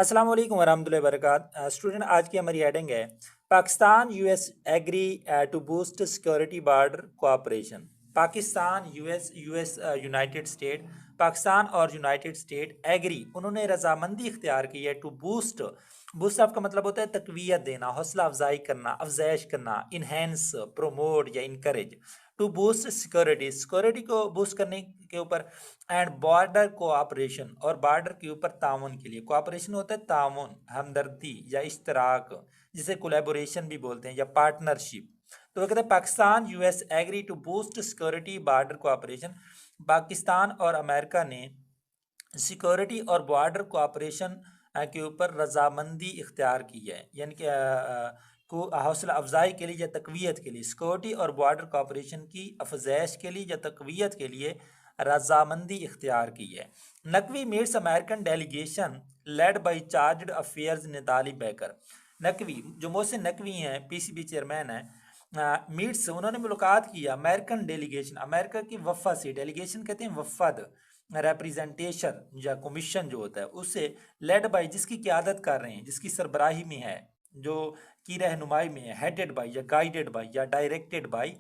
السلام علیکم ورحمۃ اللہ وبرکاتہ اسٹوڈنٹ آج کی ہماری ہیڈنگ ہے Pakistan U S agree to boost security border cooperation. Pakistan U S united state, Pakistan اور یونائٹڈ اسٹیٹ ایگری، انہوں نے رضامندی اختیار کی ہے ٹو بوسٹ آپ کا مطلب ہوتا ہے تقویت دینا، حوصلہ افزائی کرنا، افزائش کرنا، انہینس، پروموٹ یا انکریج، ٹو بوسٹ سیکورٹی کو بوسٹ کرنے کے اوپر، اینڈ بارڈر کوآپریشن، اور بارڈر کے اوپر تعاون کے لیے۔ کوآپریشن ہوتا ہے تعاون، ہمدردی یا اشتراک، جسے کولیبوریشن بھی بولتے ہیں یا پارٹنرشپ۔ تو وہ کہتے ہیں Pakistan U S agree to boost security border cooperation. Pakistan اور امریکہ نے سیکورٹی اور بارڈر کوآپریشن کے اوپر رضامندی اختیار کی ہے، یعنی کہ کو حوصلہ افزائی کے لیے یا تقویت کے لیے، سیکورٹی اور بارڈر کوآپریشن کی افزائش کے لیے یا تقویت کے لیے رضامندی اختیار کی ہے۔ Naqvi meets American delegation led by chargé d'affaires Natalie Baker. Naqvi جو محسن نقوی ہیں، پی سی بی چیئرمین ہیں، میٹس انہوں نے ملاقات کی امریکن ڈیلیگیشن، امریکہ کی وفد سے، ڈیلیگیشن کہتے ہیں وفد، ریپریزنٹیشن یا کمیشن جو ہوتا ہے اس سے، لیڈ بائی جس کی قیادت کر رہے ہیں، جس کی سربراہی میں ہے، جو کی رہنمائی میں ہے، ہیڈڈ بائی یا گائیڈڈ بائی یا directed by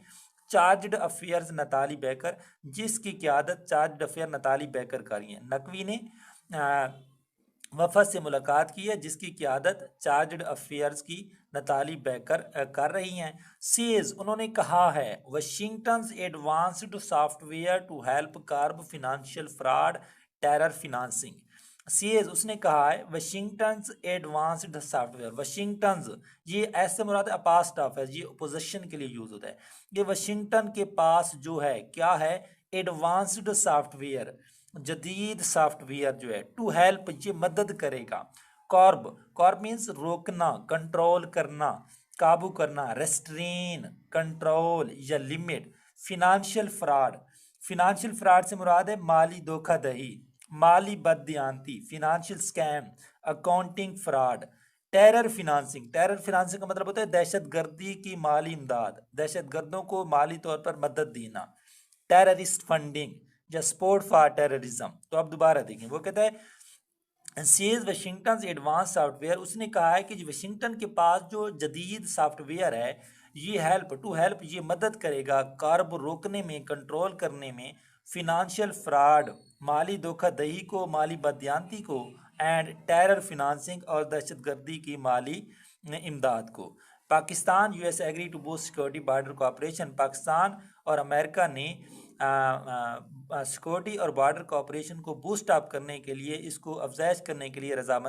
chargé d'affaires Natalie baker, جس کی قیادت چارجڈ افیئر نتالی بیکر کر رہی ہیں۔ نقوی نے وفد سے ملاقات کی ہے جس کی قیادت چارجڈ افیئرز کی نتالی بیکر کر رہی ہیں۔ سیز انہوں نے کہا ہے Washington's advanced software to help curb financial fraud terror financing. Says اس نے کہا ہے Washington's advanced software, Washington's یہ ایسے مراد اپاسٹ آف ہے، یہ اپوزیشن کے لیے یوز ہوتا ہے، یہ واشنگٹن کے پاس جو ہے کیا ہے، ایڈوانسڈ سافٹ ویئر، جدید سافٹ ویئر جو ہے، ٹو ہیلپ یہ مدد کرے گا، کارب مینس روکنا، کنٹرول کرنا، قابو کرنا، ریسٹرین، کنٹرول یا لمٹ، فنانشیل فراڈ سے مراد ہے مالی دھوکہ دہی، مالی بددیانتی، financial scam, accounting fraud, terror financing کا مطلب ہوتا ہے دہشت گردی کی مالی امداد، دہشت گردوں کو مالی طور پر مدد دینا، ٹیررسٹ فنڈنگ یا سپورٹ فار ٹیررزم۔ تو اب دوبارہ دیکھیں، وہ کہتا ہے says Washington advance software, اس نے کہا ہے کہ واشنگٹن کے پاس جو جدید سافٹ ویئر ہے یہ ہیلپ یہ مدد کرے گا کارب روکنے میں، کنٹرول کرنے میں، فنانشیل فراڈ مالی دھوکہ دہی کو، مالی بددیانتی کو، اینڈ ٹیرر فنانسنگ اور دہشت گردی کی مالی امداد کو۔ Pakistan U S agree to boost security border cooperation, Pakistan اور امریکہ نے سیکورٹی اور بارڈر کوآپریشن کو بوسٹ اپ کرنے کے لیے، اس کو افزائش کرنے کے لیے رضامندی